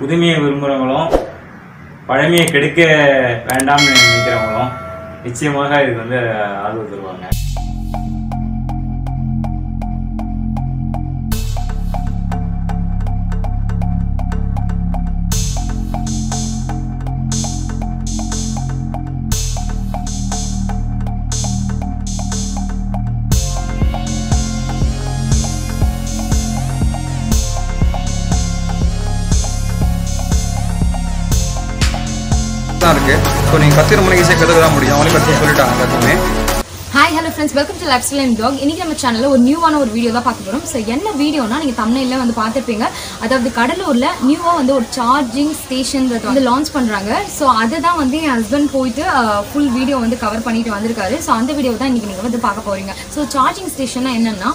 புதுமையை விரும்புகிறவங்களும் பழமையை கெடுக்க வேண்டாம்னு நினைக்கிறவங்களும் நிச்சயமாக இதுக்கு வந்து ஆதரவு தருவாங்க. இருக்கு. ஸோ நீங்கள் கற்றுக்கிற ஈஸியாக கற்றுக்க தான் முடியும். அவங்களே கற்று சொல்லிட்டாங்க எல்லாத்துக்குமே. Hi hello friends, welcome to lifestyle and blog. இன்னைக்கு நம்ம சேனலில் ஒரு நியூவான ஒரு வீடியோ தான் பார்க்க போகிறோம். ஸோ என்ன வீடியோனா நீங்கள் தம்ப்நெயில்ல வந்து பார்த்துருப்பீங்க. அதாவது கடலூரில் நியூவாக வந்து ஒரு சார்ஜிங் ஸ்டேஷன் வந்து லான்ச் பண்ணுறாங்க. ஸோ அதை தான் வந்து என் ஹஸ்பண்ட் போயிட்டு ஃபுல் வீடியோ வந்து கவர் பண்ணிட்டு வந்திருக்காரு. ஸோ அந்த வீடியோ தான் இன்றைக்கி நீங்கள் வந்து பார்க்க போகிறீங்க. ஸோ சார்ஜிங் ஸ்டேஷன்னா என்னென்னா,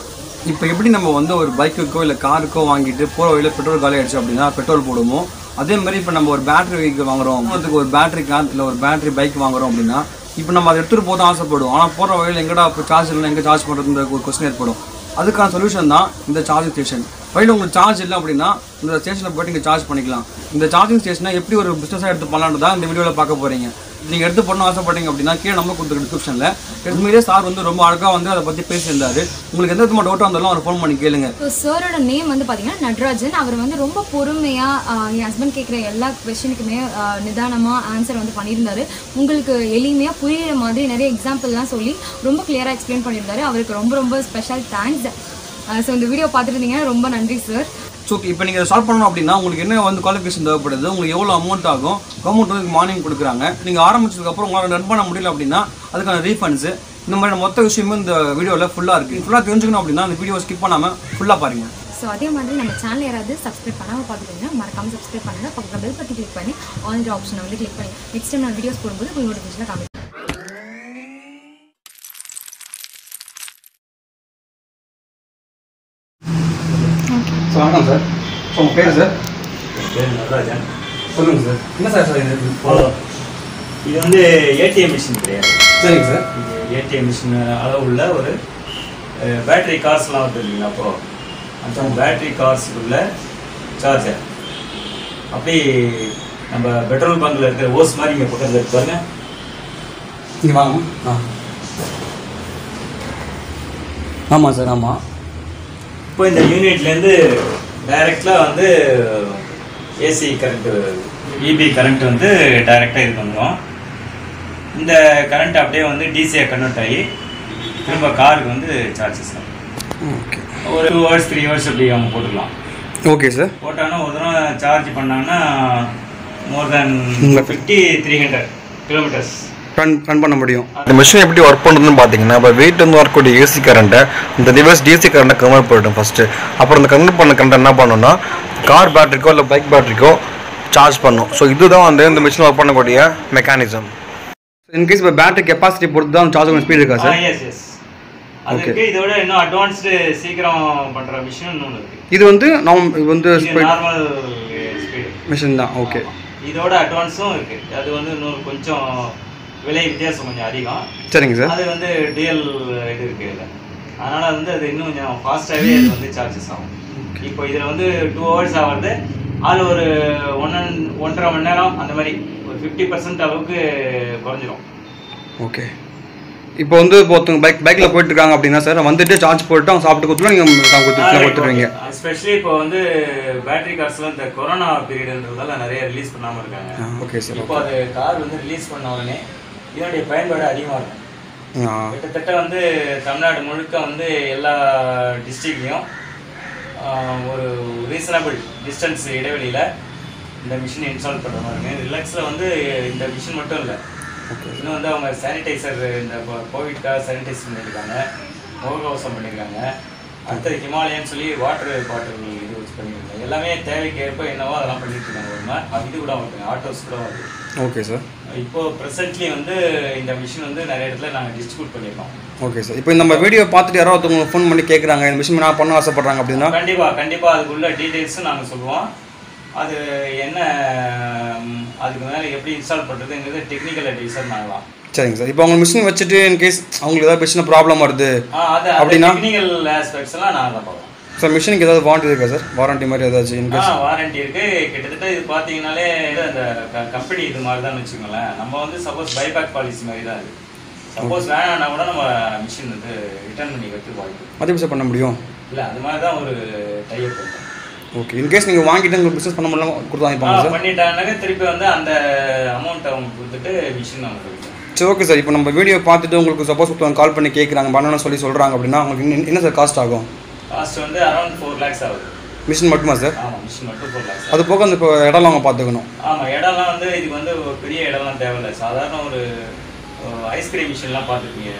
இப்போ எப்படி நம்ம வந்து ஒரு பைக்குக்கோ இல்லை காருக்கோ வாங்கிட்டு போகிற வழியில் பெட்ரோல் காலி ஆயிடுச்சு அப்படின்னா பெட்ரோல் போடுவோம். அதே மாதிரி இப்போ நம்ம ஒரு பேட்டரி வெஹிக்கிள் வாங்குறோம், அதுக்கு ஒரு பேட்டரி கார் இல்லை ஒரு பேட்டரி பைக் வாங்குறோம் அப்படின்னா இப்போ நம்ம அதை எடுத்துகிட்டு போக தான் ஆசைப்படுவோம். ஆனால் போகிற வழியில் எங்கடா இப்போ சார்ஜ் இல்லை, எங்கே சார்ஜ் பண்ணுறதுன்ற ஒரு கொஸ்டின் ஏற்படும். அதுக்கான சொல்யூஷன் தான் இந்த சார்ஜிங் ஸ்டேஷன். வழியில் உங்களுக்கு சார்ஜ் இல்லை அப்படின்னா இந்த ஸ்டேஷனில் போய்ட்டு நீங்கள் சார்ஜ் பண்ணிக்கலாம். இந்த சார்ஜிங் ஸ்டேஷனை எப்படி ஒரு பிஸ்னஸாக எடுத்து பண்ணலான்னு தான் இந்த வீடியோவில் பார்க்க போகிறீங்க. நீங்கள் எடுத்து பண்ண ஆசைப்பட்டீங்க அப்படின்னா கீழே நம்ம கொடுத்துருக்க டிஸ்கிரிப்ஷனில் உண்மையிலே சார் வந்து ரொம்ப அழகாக வந்து அதை பற்றி பேசியிருந்தாரு. உங்களுக்கு எந்த விதமாக டவுட்டாக இருந்தாலும் அவர் ஃபோன் பண்ணி கேளுங்க. ஸோ சாரோட நேம் வந்து பார்த்தீங்கன்னா நடராஜன். அவர் வந்து ரொம்ப பொறுமையாக என் ஹஸ்பண்ட் கேட்குற எல்லா கொஸ்டினுக்குமே நிதானமாக ஆன்சர் வந்து பண்ணியிருந்தாரு. உங்களுக்கு எளிமையாக புரியுற மாதிரி நிறைய எக்ஸாம்பிள்லாம் சொல்லி ரொம்ப கிளியராக எக்ஸ்பிளைன் பண்ணியிருந்தாரு. அவருக்கு ரொம்ப ரொம்ப ஸ்பெஷல் தேங்க்ஸ். ஸோ இந்த வீடியோ பார்த்துட்டு இருந்தீங்கன்னா ரொம்ப நன்றி சார். ஸோ இப்போ நீங்கள் ஸ்டார்ட் பண்ணணும் அப்படின்னா உங்களுக்கு என்ன வந்து குவாலிஃபிகேஷன் தேவைப்படுது, உங்களுக்கு எவ்வளோ அமௌண்ட் ஆகும், கவர்மெண்ட் வந்து மார்னிங் கொடுக்குறாங்க. நீங்கள் ஆரம்பிச்சதுக்கப்புறம் உங்களால் ரன் பண்ண முடியல அப்படின்னா அதுக்கான ரீஃபண்ட்ஸு, இந்த மாதிரி மொத்த விஷயமும் இந்த வீடியோவில் ஃபுல்லாக இருக்குது. ஃபுல்லாக தெரிஞ்சுக்கணும் அப்படின்னா அந்த வீடியோ ஸ்கிப் பண்ணாமல் ஃபுல்லாக பாருங்கள். ஸோ அதே மாதிரி நம்ம சேனல் யாராவது சப்ஸ்கிரைப் பண்ணாமல் பார்த்துக்கிங்கன்னா மறக்காமல் சப்ஸ்கிரைப் பண்ணுங்கள். பக்கத்தில் பெல் பற்றி கிளிக் பண்ணி ஆல் ஆப்ஷனை வந்து கிளிக் பண்ணி நெக்ஸ்ட் டைம் நான் வீடியோஸ் போடும்போது உங்களுக்கு நோட்டிஃபிகேஷனில் காமிக்கும். ஸோ வணக்கம் சார். ஸோ உங்கள் பேர் சார்? நடராஜன். சொல்லுங்கள் சார். என்ன சார் சார் இது? இது வந்து ஏடிஎம் மிஷின் கிடையாது. சரிங்க சார். இது ஏடிஎம் மிஷின் அளவு உள்ள ஒரு பேட்டரி கார்ஸ்லாம் வருது இல்லைங்களா? அப்போது அந்த பேட்டரி கார்ஸுக்குள்ள சார்ஜர் அப்படி நம்ம பெட்ரோல் பங்கில் இருக்கிற ஓஸ் மாதிரி இங்கே பக்கத்தில் இருக்கு பாருங்க. இங்கே வாங்க. ஆமாம் சார். ஆமாம். இப்போ இந்த யூனிட்லேருந்து டைரெக்டாக வந்து ஏசி கரண்ட்டு இபி கரண்ட் வந்து டைரெக்டாக இது வந்துடும். இந்த கரண்ட் அப்படியே வந்து டிசியாக கன்வெர்ட் ஆகி திரும்ப காருக்கு வந்து சார்ஜஸ் ஆகும். ஓகே. ஒரு 2 hours 3 hours அப்படி அவங்க போட்டுக்கலாம். Okay sir. போட்டாங்கன்னா ஒரு தடவை சார்ஜ் பண்ணாங்கன்னா மோர் தேன் 50-300 கிலோமீட்டர்ஸ் ரன் பண்ண முடியும். இந்த மிஷின் எப்படி ஒர்க் பண்ணுறதுன்னு பார்த்தீங்கன்னா, இப்போ வெயிட் வந்து வரக்கூடிய ஏசி கரண்ட்டை இந்த டிவைஸ் டிசி கரண்ட்டை கன்வெர்ட் பண்ணிட்டோம் ஃபஸ்ட்டு. அப்புறம் இந்த கன்வெர்ட் பண்ண கரண்ட் என்ன பண்ணணும்னா கார் பேட்டரிக்கோ இல்லை பைக் பேட்டரிக்கோ சார்ஜ் பண்ணும். ஸோ இதுதான் வந்து இந்த மிஷின் ஒர்க் பண்ணக்கூடிய மெக்கானிசம். இன்கேஸ் இப்போ பேட்டரி கெப்பாசிட்டி பொறுத்து தான் சார்ஜ் ஸ்பீட் இருக்கா சார்? எஸ். அதுக்கு இதோட இன்னும் அட்வான்ஸ்டு சீக்கிரம் பண்ணுற மிஷின் இன்னொன்று இருக்குது. இது வந்து நார்மல் ஸ்பீடு மிஷின் தான். ஓகே. இதோட அட்வான்ஸும் இருக்குது. அது வந்து இன்னொரு கொஞ்சம் விலை வித்தியாசம் கொஞ்சம் அதிகம். சரிங்க சார். அது வந்து டிஎல் இது இருக்குது இதில். அதனால் வந்து அது இன்னும் கொஞ்சம் ஃபாஸ்ட்டாகவே அது வந்து சார்ஜஸ் ஆகும். இப்போ இதில் வந்து 2 hours ஆகிறது, அது ஒரு 1.5 மணி நேரம் அந்த மாதிரி ஒரு 50% அளவுக்கு குறைஞ்சிரும். ஓகே. இப்போ வந்து ஒருத்தவங்க பைக்கில் போயிட்டு இருக்காங்க அப்படின்னா சார் வந்துட்டு சார்ஜ் போட்டு அவங்க சாப்பிட்டு கொடுத்துருவோம், நீங்கள் கொடுத்துருவீங்க. எஸ்பெஷலி இப்போ வந்து பேட்டரி கார்ஸ்லாம் இந்த கொரோனா பீரியடுன்றதால நிறைய ரிலீஸ் பண்ணாமல் இருக்காங்க. Okay sir. இப்போ அது கார் வந்து ரிலீஸ் பண்ண உடனே இதனுடைய பயன்பாடு அதிகமாக இருக்கும். கிட்டத்தட்ட வந்து தமிழ்நாடு முழுக்க வந்து எல்லா டிஸ்ட்ரிக்ட்லேயும் ஒரு ரீசனபிள் டிஸ்டன்ஸ் இடைவெளியில் இந்த மிஷினை இன்ஸ்டால் பண்ணுற மாதிரி இருக்குது. ரிலாக்ஸில் வந்து இந்த மிஷின் மட்டும் இல்லை, இன்னும் வந்து அவங்க சானிடைசர், இந்த கோவிட்காக சானிடைசர் பண்ணியிருக்காங்க, முகக்கவசம் பண்ணியிருக்காங்க. அடுத்தது ஹிமாலயன்னு சொல்லி வாட்டர் பாட்டில் இது யூஸ் பண்ணியிருக்காங்க. எல்லாமே தேவைக்கு ஏற்ப என்னவோ அதெல்லாம் பண்ணிட்டு இருக்காங்க. ஒரு இது கூட வருது, ஆட்டோஸ் கூட வருது. Okay sir. இப்போ ப்ரெசென்ட்லி வந்து இந்த மிஷின் வந்து நிறைய இடத்துல நாங்கள் டிஸ்ட்ரிபியூட் பண்ணியிருக்கோம். Okay sir. இப்போ நம்ம வீடியோ பார்த்துட்டு யாராவது உங்களுக்கு ஃபோன் பண்ணி கேட்குறாங்க இந்த மிஷின் நான் பண்ண ஆசைப்படுறாங்க அப்படின்னா கண்டிப்பாக அதுக்குள்ள டீட்டெயில்ஸும் நாங்கள் சொல்லுவோம். அது என்ன, அதுக்கு மேலே எப்படி இன்ஸ்டால் பண்ணுறதுங்கிறது டெக்னிக்கல் அட்வைஸர் நாங்களாம். சரிங்க சார். இப்போ அவங்க மிஷின் வச்சுட்டு இன்கேஸ் அவங்களுக்கு ஏதாவது பிரச்சனை ப்ராப்ளம் வருது அப்படின்னா டெக்னிக்கல் ஆஸ்பெக்ட்ஸ் எல்லாம் நாங்கள் தான் பார்ப்போம். சார் மிஷினுக்கு ஏதாவது வாரண்டி இருக்கா சார்? வாரண்டி மாதிரி ஏதாச்சும்? வாரண்டி இருக்கு. கிட்டத்தட்ட இது பார்த்தீங்கன்னாலே அந்த கம்பெனி இது மாதிரி தான் வச்சுக்கோங்களேன். நம்ம வந்து சப்போஸ் பைபேக் பாலிசி மாதிரி தான் இருக்குது. சப்போஸ் வேணான்னா கூட நம்ம மிஷின் வந்து ரிட்டர்ன் பண்ணி வைத்து வாய்ப்பு. அதே சார் பண்ண முடியும்? இல்லை, அது மாதிரி தான் ஒரு டைப் இருக்கும். ஓகே. இன்கேஸ் நீங்கள் வாங்கிட்டு உங்களுக்கு பிஸ்னஸ் பண்ண முடியல கொடுத்து வாங்கிப்பாங்க சார்? பண்ணிட்டாங்கன்னாக்க திருப்பி வந்து அந்த அமௌண்ட்டை அவங்க கொடுத்துட்டு மிஷின் அவங்க கொடுக்கும். சரி, ஓகே சார். இப்போ நம்ம வீடியோ பார்த்துட்டு உங்களுக்கு சப்போஸ் கால் பண்ணி கேட்குறாங்க பண்ணணும்னு சொல்கிறாங்க அப்படின்னா உங்களுக்கு என்ன சார் காஸ்ட் ஆகும்? காஸ்ட் வந்து அரௌண்ட் 4 lakhs ஆகுது. மிஷின் மட்டுமா சார்? ஆமாம், மிஷின் மட்டும் 4 lakhs. அது போக அந்த இப்போ இடம்லாம் அவங்க பார்த்துக்கணும். ஆமாம், இடம்லாம் வந்து இதுக்கு வந்து ஒரு பெரிய இடம்லாம் தேவையில்லை. சாதாரண ஒரு ஐஸ்கிரீம் மிஷின்லாம் பார்த்துருப்பீங்க,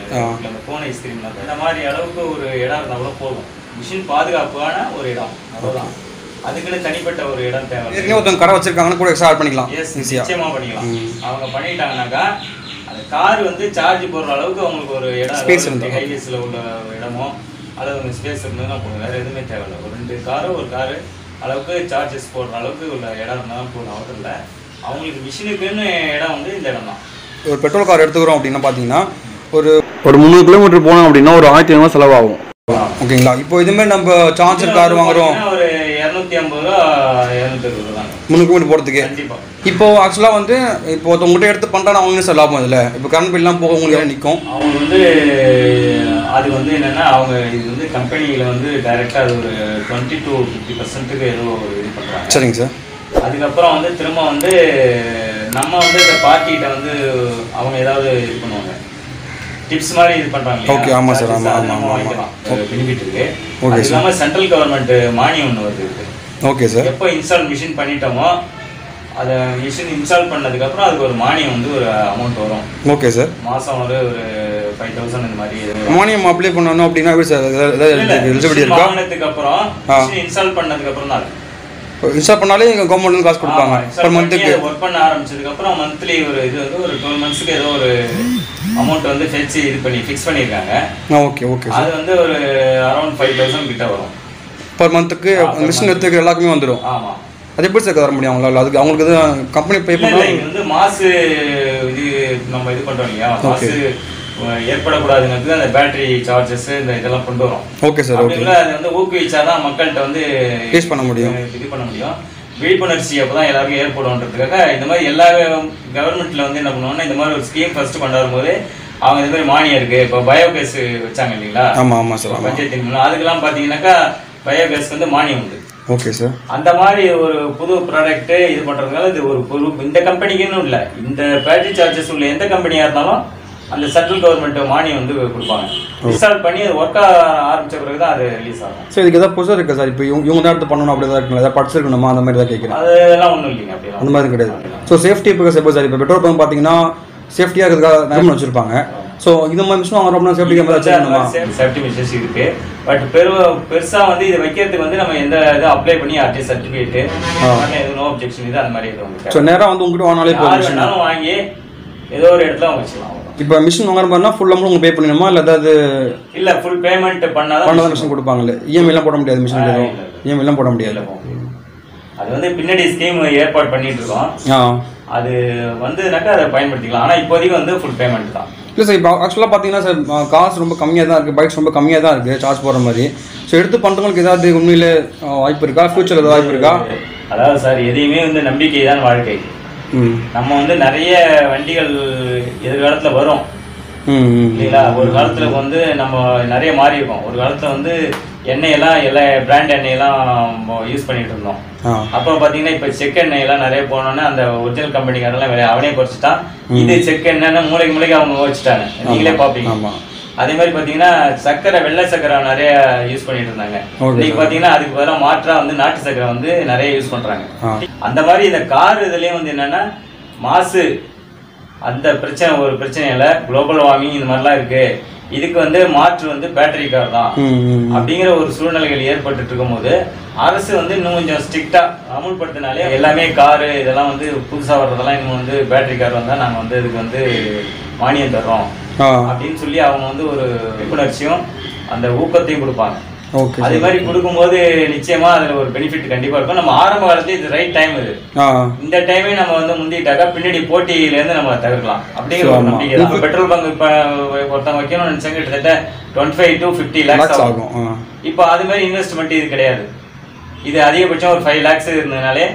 அந்த கோன் ஐஸ்கிரீம்லாம். இந்த மாதிரி அளவுக்கு ஒரு இடம் இருந்தால் கூட போதும். மிஷின் பாதுகாப்பான ஒரு இடம், அவ்வளோதான். அதுக்குன்னு தனிப்பட்ட ஒரு இடம் தேவை. ஏற்கனவே ஒருத்தவங்க கடை வச்சிருக்காங்கன்னு கூட எக்ஸ்ட்ரா ஆட் பண்ணிக்கலாம். நிச்சயமாக பண்ணிக்கலாம். அவங்க பண்ணிட்டாங்கன்னாக்கா அந்த கார் வந்து சார்ஜ் போடுற அளவுக்கு அவங்களுக்கு ஒரு இடம், ஸ்பேஸ் இருந்து ஹைவேஸில் உள்ள இடமோ அல்லது அவங்க ஸ்பேஸ் இருந்ததுன்னா போதும். வேறு எதுவுமே தேவையில்லை. ஒரு 2 காரோ ஒரு காரு அளவுக்கு சார்ஜஸ் போடுற அளவுக்கு உள்ள இடம் இருந்தாலும் போதும். அவற்றில் அவங்களுக்கு மிஷினுக்குன்னு இடம் வந்து இந்த இடம் தான். ஒரு பெட்ரோல் கார் எடுத்துக்கிறோம் அப்படின்னா பார்த்தீங்கன்னா ஒரு 300 கிலோமீட்டர் போனோம் அப்படின்னா ஒரு 1500 செலவாகும். ஓகேங்களா? இப்போ இதுமாதிரி நம்ம சார்ஜர் கார் வாங்குறோம் ஒரு 250 ரூபா 260 ரூபா தான் 300 கிலோமீட்டர் போகிறதுக்கு. கண்டிப்பாக. இப்போ ஆக்சுவலாக வந்து இப்போ ஒருத்தவங்கள்ட்ட எடுத்து பண்ணுறாங்க, அவங்க சார் லாபம் இதில். இப்போ கரண்ட் பில்லாம் போக உங்களுக்கு நிற்கும். அவங்க வந்து அது வந்து என்னென்னா அவங்க இது வந்து கம்பெனியில் வந்து டைரெக்டாக அது ஒரு 20 to 50% ஏதோ ஒரு இது பண்ணுறாங்க. சரிங்க சார். அதுக்கப்புறம் வந்து திரும்ப வந்து நம்ம வந்து இந்த பார்ட்டிகிட்ட வந்து அவங்க ஏதாவது இது பண்ணுவாங்க, டிப்ஸ் மாதிரி இது பண்ணுறாங்க. ஓகே, ஆமாம் சார். ஆமாம் நம்ம வாங்கிக்கலாம், பெனிஃபிட் இருக்குது. ஓகே அது இல்லாமல் சென்ட்ரல் கவர்மெண்ட் மானியம் ஒன்று வருது இருக்குது. Okay sir. எப்போ இன்ஸ்டால் மிஷின் பண்ணிட்டோமோ அதை மிஷின் இன்ஸ்டால் பண்ணதுக்கப்புறம் அதுக்கு ஒரு மானியம் வந்து ஒரு அமௌண்ட் வரும். Okay sir. மாதம் ஒரு 5000 இந்த மாதிரி மானியம் அப்ளை பண்ணணும் அப்படின்னா சார் எலிஜிபிலிட்டி இருக்கா? வாங்கினதுக்கு அப்புறம் மிஷின் இன்ஸ்டால் பண்ணதுக்கப்புறம் தான் இன்ஸ்டால் பண்ணாலே கவர்மெண்ட் காசு கொடுப்பாங்க பர் மந்த்துக்கு. ஒர்க் பண்ண ஆரம்பிச்சதுக்கப்புறம் மந்த்லி ஒரு இது வந்து ஒரு 12 monthsக்கு ஏதோ ஒரு அமௌண்ட் வந்து ஃபெச்சு இது பண்ணி ஃபிக்ஸ் பண்ணியிருக்காங்க. Okay okay. அது வந்து ஒரு அரௌண்ட் 5000 கிட்ட வரும் பர் மந்த்துக்கு. மிஷின் எடுத்துக்கிற எல்லாருக்குமே வந்துடும். ஆமாம். அது எப்படி சார் தர முடியும் அவங்களால? அதுக்கு அவங்களுக்கு எதுவும் கம்பெனி பே பண்ணலாம்? இது வந்து மாசு இது நம்ம இது பண்ணுறோம் இல்லையா, மாசு ஏற்படக்கூடாதுங்கிறது அந்த பேட்டரி சார்ஜஸ் இந்த இதெல்லாம் கொண்டு வரும். Okay sir. ஓகே. அது வந்து ஊக்குவிச்சாதான் மக்கள்கிட்ட வந்து யூஸ் பண்ண முடியும், இது பண்ண முடியும். விழிப்புணர்ச்சி அப்போ தான் எல்லாருக்கும் ஏற்படும்ன்றதுக்காக இந்த மாதிரி எல்லா கவர்மெண்ட்டில் வந்து என்ன பண்ணுவாங்கன்னா இந்த மாதிரி ஒரு ஸ்கீம் ஃபர்ஸ்ட் கொண்டாடும் போது அவங்க இந்த மாதிரி மானியம் இருக்குது. இப்போ பயோகேஸ் வச்சாங்க இல்லைங்களா? ஆமாம் ஆமாம் சார். பட்ஜெட்டின் மூலம் அதுக்கெல்லாம் பார்த்தீங்கன்னா பயோகேஸ்க்கு வந்து மானியம் உண்டு. Okay sir. அந்த மாதிரி ஒரு புது ப்ராடக்ட்டு இது பண்ணுறதுனால இது ஒரு இந்த கம்பெனிக்குன்னு இல்லை, இந்த பேட்டரி சார்ஜஸ் உள்ள எந்த கம்பெனியாக இருந்தாலும் அந்த சென்ட்ரல் கவர்மெண்ட் மானியம் வந்து கொடுப்பாங்க. இன்ஸ்டால் பண்ணி அது ஒர்க் ஆரம்பிச்ச பிறகு தான் அது ரிலீஸ் ஆகும். சார் இதுக்கு ஏதாவது புதுசாக இருக்கா சார்? இப்போ இவங்க தான் எடுத்து பண்ணணும் அப்படி தான் இருக்குங்களா? ஏதாவது படிச்சிருக்கணுமா அந்த மாதிரி தான் கேட்குறேன். அதெல்லாம் ஒன்றும் இல்லைங்க, அப்படி அந்த மாதிரி கிடையாது. ஸோ சேஃப்டி இப்போ சார் இப்போ பெட்ரோல் பங்க் பார்த்தீங்கன்னா சேஃப்டியாக இருக்கிறதுக்காக நேரம் வச்சுருப்பாங்க. ஸோ இந்த மாதிரி மிஷின் வாங்குறோம்னா சேஃப்டி கேமரா வச்சுக்கணுமா? சேஃப்டி மெஷர்ஸ் இருக்கு. பட் பெருசாக வந்து இது வைக்கிறதுக்கு வந்து நம்ம எந்த இதை அப்ளை பண்ணி ஆர்டி சர்டிஃபிகேட்டு எதுவும் நோ அப்ஜெக்ஷன் இது அந்த மாதிரி எதுவும். ஸோ நேராக வந்து உங்ககிட்ட வாங்கினாலே போதும், வாங்கி ஏதோ ஒரு இடத்துல வச்சுக்கலாம். இப்போ மிஷின் வாங்குற மாதிரினா ஃபுல் அமௌண்ட் உங்களுக்கு பே பண்ணணுமா இல்லை ஏதாவது? இல்லை, ஃபுல் பேமெண்ட் பண்ணாதான் மிஷின் கொடுப்பாங்களே. இஎம்ஐலாம் போட முடியாது மிஷின்? இஎம்ஐலாம் போட முடியாது. அது வந்து பின்னாடி ஸ்கீம் ஏற்பாடு பண்ணிட்டு இருக்கோம். அது வந்துனாக்கா அதை பயன்படுத்திக்கலாம். ஆனால் இப்போதைக்கு வந்து ஃபுல் பேமெண்ட் தான். இல்லை சார், இப்போ ஆக்சுவலாக பார்த்தீங்கன்னா சார் காசு ரொம்ப கம்மியாக தான் இருக்குது, பைக்ஸ் ரொம்ப கம்மியாக தான் இருக்குது சார்ஜ் போடுற மாதிரி. ஸோ எடுத்து பண்ணுறவங்களுக்கு ஏதாவது உண்மையிலே வாய்ப்பு இருக்கா? ஃபியூச்சரில் ஏதாவது வாய்ப்பு இருக்கா? அதாவது சார் எதையுமே வந்து நம்பிக்கை தான் வாழ்க்கை. நம்ம வந்து நிறைய வண்டிகள் எதிர்காலத்தில் வரும் இல்லைங்களா? ஒரு காலத்தில் வந்து நம்ம நிறைய மாறி இருக்கோம். ஒரு காலத்தில் வந்து எண்ணெயெல்லாம் எல்லா பிராண்ட் எண்ணெயெல்லாம் யூஸ் பண்ணிட்டு இருந்தோம். அப்புறம் பார்த்தீங்கன்னா இப்போ செக் எண்ணெயெல்லாம் நிறைய போனோன்னா அந்த ஒரிஜினல் கம்பெனிக்காரெல்லாம் விலை அவனே குறைச்சிட்டான். இது செக் எண்ணெய்னா மூளைக்கு அவங்க வச்சுட்டாங்க, நீங்களே பார்ப்பீங்க. அதே மாதிரி பார்த்தீங்கன்னா சர்க்கரை, வெள்ளை சர்க்கரை நிறைய யூஸ் பண்ணிட்டு இருந்தாங்க. இன்னைக்கு பார்த்தீங்கன்னா அதுக்கு பதிலாக மாற்றா வந்து நாட்டு சர்க்கரை வந்து நிறைய யூஸ் பண்ணுறாங்க. அந்த மாதிரி இந்த கார் இதுலேயும் வந்து என்னென்னா மாசு அந்த பிரச்சனை ஒரு பிரச்சனையில குளோபல் வார்மிங் இந்த மாதிரிலாம் இருக்கு. இதுக்கு வந்து மாற்று வந்து பேட்டரி கார் தான் அப்படிங்கிற ஒரு சூழ்நிலைகள் ஏற்பட்டு இருக்கும் போது அரசு வந்து இன்னும் கொஞ்சம் ஸ்ட்ரிக்டா அமுல்படுத்தினாலே எல்லாமே காரு இதெல்லாம் வந்து புதுசாக வர்றதெல்லாம் இன்னும் வந்து பேட்டரி கார் வந்தால் நாங்கள் வந்து இதுக்கு வந்து மானியம் தர்றோம் அப்படின்னு சொல்லி அவங்க வந்து ஒரு விழிப்புணர்ச்சியும் அந்த ஊக்கத்தையும் கொடுப்பாங்க. ஓகே. அதே மாதிரி கொடுக்கும்போது நிச்சயமா அதுல ஒரு பெனிஃபிட் கண்டிப்பா இருக்கும். நம்ம ஆரம்ப காலத்துல இது ரைட் டைம் இது. இந்த டைமே நம்ம வந்து முந்திட்டாக்கா பின்னாடி போட்டியில இருந்து நம்ம தவிர்க்கலாம் அப்படிங்கிற ஒரு நம்பிக்கை தான். பெட்ரோல் பங்க் இப்ப ஒருத்தவங்க வைக்கணும்னு நினைச்சாங்க கிட்டத்தட்ட 25 to 50 lakhs ஆகும். இப்போ அது மாதிரி இன்வெஸ்ட்மெண்ட் இது கிடையாது. இது அதிகபட்சம் ஒரு 5 lakhs இருந்ததுனாலே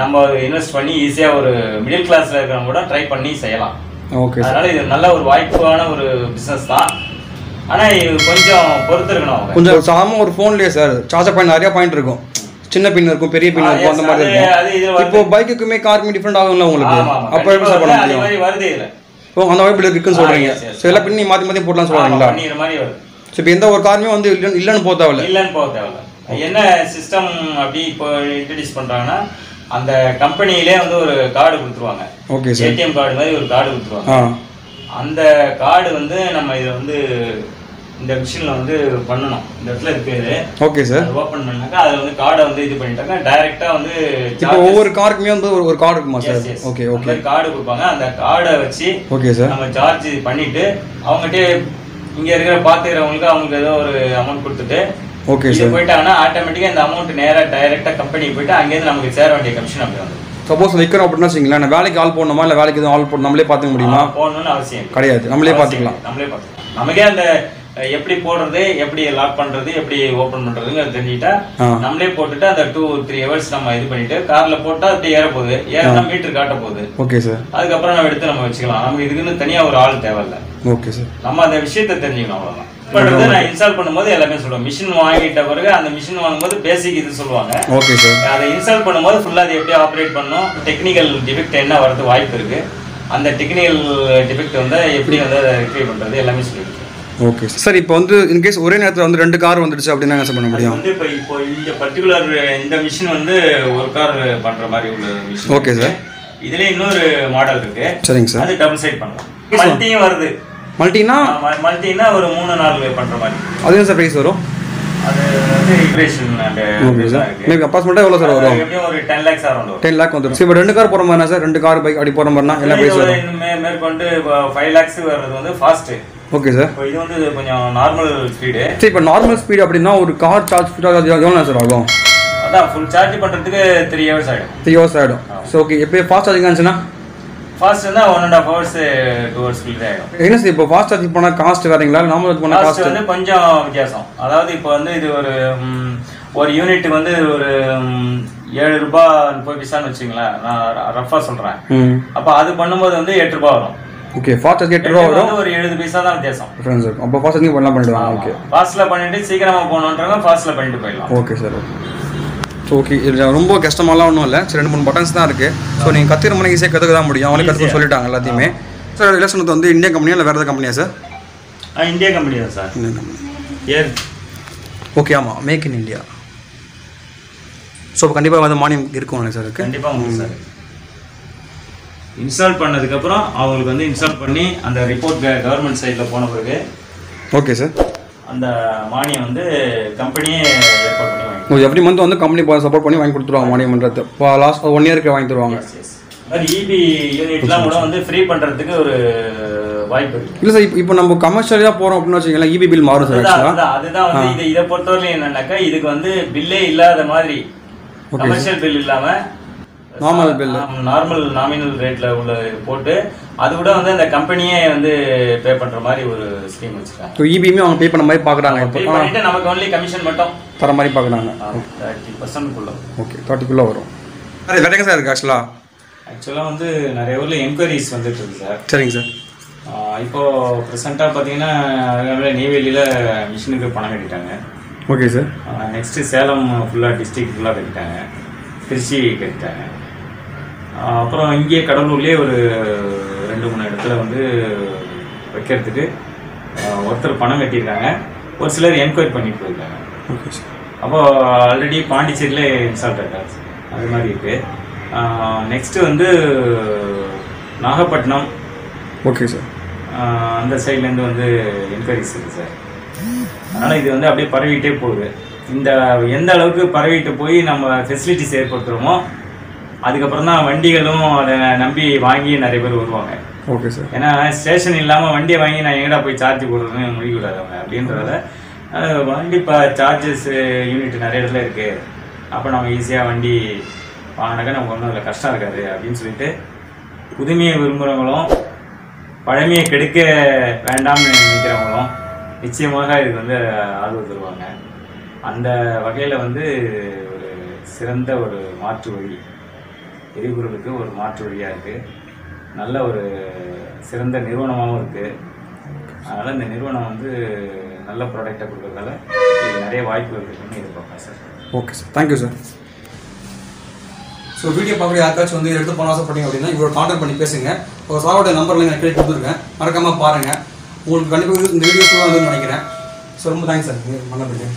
நம்ம இன்வெஸ்ட் பண்ணி ஈஸியா ஒரு மிடில் கிளாஸ்ல இருக்கிறவங்க கூட ட்ரை பண்ணி செய்யலாம். ஓகே. அதனால இது நல்ல ஒரு வாய்ப்பான ஒரு பிசினஸ் தான். ஆனா இது கொஞ்சம் பொறுத்து இருக்கணும். கொஞ்சம் சாம ஒரு போன்லயே சார் சார்ஜர் பாயிண்ட் நிறைய பாயிண்ட் இருக்கும். சின்ன பின் இருக்கும், பெரிய பின் இருக்கும், அந்த மாதிரி இருக்கும். இப்போ பைக்குக்குமே காருக்குமே டிஃபரெண்ட் ஆகும்ல உங்களுக்கு. அப்ப எப்படி சார் பண்ண முடியும்? அது வருது இல்ல. ஓ அந்த வைப்ல இருக்குன்னு சொல்றீங்க. சோ எல்லா பின் மாத்தி மாத்தி போடலாம் சொல்றீங்களா? பண்ணிற மாதிரி வருது. சோ இப்போ எந்த ஒரு காருமே வந்து இல்லன்னு போக தேவையில்ல. இல்லன்னு போக தேவையில்ல. என்ன சிஸ்டம் அப்படி இப்போ இன்ட்ரோ듀ஸ் பண்றாங்கன்னா அந்த கம்பெனியிலே வந்து ஒரு கார்டு கொடுத்துருவாங்க. Okay sir. ஏடிஎம் கார்டு மாதிரி ஒரு கார்டு கொடுத்துருவாங்க. அந்த கார்டு வந்து நம்ம இதை வந்து இந்த மிஷின்ல வந்து பண்ணணும். இந்த இடத்துல இருக்குது. Okay sir. ஓபன் பண்ணாக்க அதுல வந்து கார்டை வந்து இது பண்ணிட்டாங்க. டைரக்டா வந்து இப்போ ஒவ்வொரு காருக்குமே வந்து ஒரு கார்டு இருக்குமா சார்? Okay okay. கார்டு கொடுப்பாங்க. அந்த கார்டை வச்சு ஓகே சார் நம்ம சார்ஜ் பண்ணிட்டு அவங்ககிட்ட இங்க இருக்கிற பாத்துக்கிறவங்களுக்கு அவங்களுக்கு ஏதோ ஒரு அமௌண்ட் கொடுத்துட்டு ஓகே சார் போயிட்டாங்கன்னா ஆட்டோமேட்டிக்கா இந்த அமௌண்ட் நேரா டைரக்டா கம்பெனிக்கு போயிட்டு அங்கேருந்து நமக்கு சேர வேண்டிய கமிஷன் அப்படி வந்து. சப்போஸ் வைக்கிறோம் அப்படின்னா வச்சுங்களேன், நான் வேலைக்கு ஆள் போடணுமா இல்லை வேலைக்கு எதுவும் ஆள் போடணும் நம்மளே பார்த்துக்க முடியுமா? போடணும்னு அவசியம் கிடையாது, நம்மளே பார்த்துக்கலாம். நமக்கே அந்த எப்படி போடுறது, எப்படி லாக் பண்றது, எப்படி ஓபன் பண்றதுங்க தெரிஞ்சுட்டா நம்மளே போட்டுட்டு அந்த 2-3 hours நம்ம இது பண்ணிட்டு கார்ல போட்டா அப்படி ஏற போகுது, ஏறினா மீட்டர் காட்ட போகுது. Okay sir. அதுக்கப்புறம் நம்ம எடுத்து நம்ம வச்சுக்கலாம். நமக்கு இதுக்குன்னு தனியா ஒரு ஆள் தேவையில்லை. Okay sir. நம்ம அந்த விஷயத்தை தெரிஞ்சுக்கணும் அவ்வளவுதான். பண்றது நான் இன்ஸ்டால் பண்ணும்போது எல்லாமே சொல்லுவேன். மிஷின் வாங்கிட்ட பிறகு அந்த மிஷின் வாங்கும்போது பேசிக் இது சொல்லுவாங்க. Okay sir. அதை இன்ஸ்டால் பண்ணும்போது ஃபுல்லா அது எப்படி ஆப்ரேட் பண்ணணும், டெக்னிக்கல் டிஃபெக்ட் என்ன வரது வாய்ப்பு இருக்கு, அந்த டெக்னிக்கல் டிஃபெக்ட் வந்து எப்படி வந்து அதை ரெக்டிஃபை பண்றது எல்லாமே சொல்லியிருக்கேன். Okay sir. இப்போ வந்து இன்கேஸ் ஒரே நேரத்தில் வந்து 2 கார் வந்துடுச்சு அப்படின்னா என்ன பண்ண முடியும்? வந்து இப்போ இந்த பர்டிகுலர் இந்த மிஷின் வந்து ஒரு கார் பண்ற மாதிரி உள்ள மிஷின். Okay sir. இதுல இன்னொரு மாடல் இருக்கு. சரிங்க சார். அது டபுள் சைட் பண்ணலாம். மல்டியும் வருது. மல்டினா ஒரு 3-4 பண்ற மாதிரி. அது என்ன சார் பிரைஸ் வரும்? அது வந்து இன்கிரேஷன் அண்ட் மேபி அப்ராக்ஸிமேட்டா எவ்வளவு சார் வரும்? எப்படியும் ஒரு 10 lakhs அரௌண்ட் வரும். 10 lakh வந்துரும். இப்போ 2 கார் போற மாதிரினா சார், 2 கார் பைக் அப்படி போற மாதிரினா என்ன பிரைஸ் வரும்? மேற்கொண்டு 5 lakhs வர்றது வந்து ஃபாஸ்ட். Okay sir. இப்போ இது வந்து கொஞ்சம் நார்மல் ஸ்பீடு. சரி, இப்போ நார்மல் ஸ்பீடு அப்படின்னா ஒரு கார் சார்ஜ் எவ்வளோ சார் ஆகும்? அதான் ஃபுல் சார்ஜ் பண்றதுக்கு 3 hours ஆயிடும். 3 hours ஆயிடும். So okay. எப்போ ஃபாஸ்ட் சார்ஜிங் ஆச்சுன்னா ஃபாஸ்ட் இருந்தா 1.5 hours 2 hours கிட்ட ஆயிடும். என்ன சார் இப்போ ஃபாஸ்ட் சார்ஜ் பண்ணா காஸ்ட் வேறங்களா? நார்மல் சார்ஜ் பண்ணா காஸ்ட் வந்து கொஞ்சம் வித்தியாசம். அதாவது இப்போ வந்து இது ஒரு யூனிட் வந்து ஒரு 7 ரூபாய் 30 பைசான்னு வச்சுங்களேன், நான் ரஃபா சொல்றேன். அப்போ அது பண்ணும்போது வந்து 8 ரூபாய் வரும். ஓகே. ஃபாஸ்ட் சார்ஜ் 8 ரூபாய் வரும். ஒரு 70 பைசா தான் வித்தியாசம். ஃப்ரெண்ட்ஸ் அப்போ ஃபாஸ்ட் சார்ஜிங் பண்ணலாம் பண்ணிடுவாங்க. ஓகே. ஃபாஸ்ட்ல பண்ணிட்டு சீக்கிரமா போகணுன்றவங்க ஃபாஸ்ட்ல பண்ணிட்டு போயிடலாம். Okay sir. ஓகே. இது ரொம்ப கஷ்டமாலாம் ஒன்றும் இல்லை. சரி, 2-3 பட்டன்ஸ் தான் இருக்குது. ஸோ நீங்கள் கற்றுக்கிற மாதிரி ஈஸியாக கற்றுக்க தான் முடியும். அவங்களே கற்றுக்க சொல்லிட்டாங்க எல்லாத்தையுமே. சார் இல்லை சொன்னது வந்து இந்தியன் கம்பெனியா இல்லை வேறு ஏதாவது கம்பெனியா சார்? இந்தியா கம்பெனி தான் சார். Indian company. ஓகே. ஆமாம், மேக் இன் இந்தியா. ஸோ கண்டிப்பாக வந்து மானியம் இருக்கும் சார். கண்டிப்பாக உண்டு சார். இன்ஸ்டால் பண்ணதுக்கப்புறம் அவங்களுக்கு வந்து இன்ஸ்டால் பண்ணி அந்த ரிப்போர்ட் கவர்மெண்ட் சைடில் போன பிறகு ஓகே சார் அந்த மானியம் வந்து கம்பெனியே ஏற்பாடு பண்ணி வாங்கி எவ்ரி மந்த் வந்து கம்பெனி சப்போர்ட் பண்ணி வாங்கி கொடுத்துருவாங்க. மானியம்ன்றது இப்போ லாஸ்ட் 1 year வாங்கி தருவாங்க. இபி யூனிட்லாம் கூட வந்து ஃப்ரீ பண்ணுறதுக்கு ஒரு வாய்ப்பு இருக்குது. இல்லை சார், இப்போ நம்ம கமர்ஷியலாக போகிறோம் அப்படின்னு வச்சுக்கலாம், இபி பில் மாறும் சார். அதுதான் வந்து இதை பொறுத்தவரையிலும் என்னன்னாக்கா இதுக்கு வந்து பில்லே இல்லாத மாதிரி, கமர்ஷியல் பில் இல்லாமல் நார்மல் பில், நார்மல் நாமினல் ரேட்ல உள்ள போட்டு அது கூட வந்து அந்த கம்பெனியே வந்து பே பண்ற மாதிரி ஒரு ஸ்கீம் வச்சிருக்காங்க. ஸோ இபியுமே அவங்க பே பண்ண மாதிரி பார்க்குறாங்க. பே பண்ணிட்டு நமக்கு ஒன்லி கமிஷன் மட்டும் தர மாதிரி பார்க்குறாங்க. 30%. ஓகே, 30% வரும். அது வேற எங்க சார் இருக்கு? ஆக்சுவலாக வந்து நிறைய ஊரில் என்கொயரிஸ் வந்துட்டு இருக்கு சார். சரிங்க சார். இப்போ ப்ரெசென்ட்டாக பார்த்தீங்கன்னா நெய்வேலியில் மிஷினுக்கு பணம் கட்டிட்டாங்க. Okay sir. நெக்ஸ்ட்டு சேலம் ஃபுல்லாக டிஸ்ட்ரிக்ட் ஃபுல்லாக கட்டிட்டாங்க, திருச்சி கட்டிட்டாங்க. அப்புறம் இங்கே கடலூர்லேயே ஒரு 2-3 இடத்துல வந்து வைக்கிறதுக்கு ஒருத்தர் பணம் கட்டியிருக்காங்க. ஒரு சிலர் என்கொயரி பண்ணிட்டு போயிருக்காங்க. Okay sir. அப்போது ஆல்ரெடி பாண்டிச்சேரியில் இன்ஸ்டால் ஆகிட்டாங்க. அது மாதிரி இருக்குது. நெக்ஸ்ட்டு வந்து நாகப்பட்டினம். Okay sir. அந்த சைட்லேருந்து வந்து என்கொயரிஸ் இருக்குது சார். அதனால் இது வந்து அப்படியே பரவிட்டே போகுது. இந்த எந்த அளவுக்கு பரவிட்டு போய் நம்ம ஃபெசிலிட்டிஸ் ஏற்படுத்துகிறோமோ அதுக்கப்புறம் தான் வண்டிகளும் அதை நம்பி வாங்கி நிறைய பேர் வருவாங்க. Okay sir. ஏன்னா ஸ்டேஷன் இல்லாமல் வண்டியை வாங்கி நான் எங்கடா போய் சார்ஜ் போடுறதுன்னு முடிக்கூடாது அவங்க அப்படின்றத வண்டி இப்போ சார்ஜஸ் யூனிட் நிறைய இடத்துல இருக்குது. அப்போ நம்ம ஈஸியாக வண்டி வாங்கினாக்கா நமக்கு ஒன்றும் இல்லை கஷ்டம் இருக்காது அப்படின்னு சொல்லிட்டு புதுமையை விரும்புகிறவங்களும் பழமையை கெடுக்க வேண்டாம்னு நினைக்கிறவங்களும் நிச்சயமாக இதுக்கு வந்து ஆதரவு தருவாங்க. அந்த வகையில் வந்து ஒரு சிறந்த ஒரு மாற்று வழி, எரிபொருளுக்கு ஒரு மாற்று வழியாக இருக்குது. நல்ல ஒரு சிறந்த நிறுவனமாகவும் இருக்குது. அதனால் இந்த நிறுவனம் வந்து நல்ல ப்ராடக்டை கொடுக்கறதால இது நிறைய வாய்ப்புகள் இருக்குன்னு எதிர்பார்ப்பேன் sir. Okay sir, thank you sir. So video பார்க்குற யாருக்காச்சும் வந்து எடுத்து போன ஆசைப்பட்டீங்க அப்படின்னா இவரோட கான்டாக்ட் பண்ணி பேசுங்க. ஒரு சாரோட நம்பரில் நான் கீழே கொடுத்துருக்கேன், மறக்காமல் பாருங்கள். உங்களுக்கு கண்டிப்பாக இந்த வீடியோஸ் வந்து நினைக்கிறேன். ஸோ ரொம்ப தேங்க்ஸ் சார் பண்ணதுக்கு.